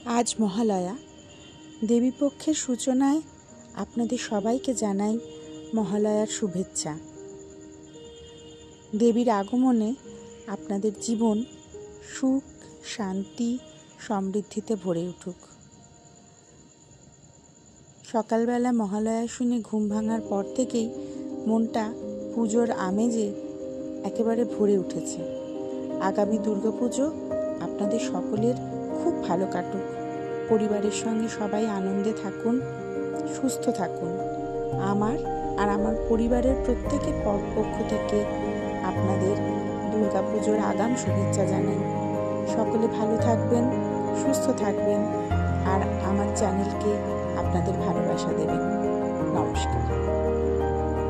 আজ মহালয়া। দেবীপক্ষের সূচনায় আপনাদের সবাইকে জানাই মহালয়ার শুভেচ্ছা। দেবীর আগমনে আপনাদের জীবন সুখ, শান্তি, সমৃদ্ধিতে ভরে উঠুক। সকালবেলা মহালয়া শুনে ঘুম ভাঙার পর থেকেই মনটা পুজোর আমেজে একেবারে ভরে উঠেছে। আগামী দুর্গাপুজো আপনাদের সকলের খুব ভালো কাটুক। পরিবারের সঙ্গে সবাই আনন্দে থাকুন, সুস্থ থাকুন। আমার আর আমার পরিবারের প্রত্যেকের পক্ষ থেকে আপনাদের দুর্গাপুজোর আগাম শুভেচ্ছা জানাই। সকলে ভালো থাকবেন, সুস্থ থাকবেন আর আমার চ্যানেলকে আপনাদের ভালোবাসা দেবেন। নমস্কার।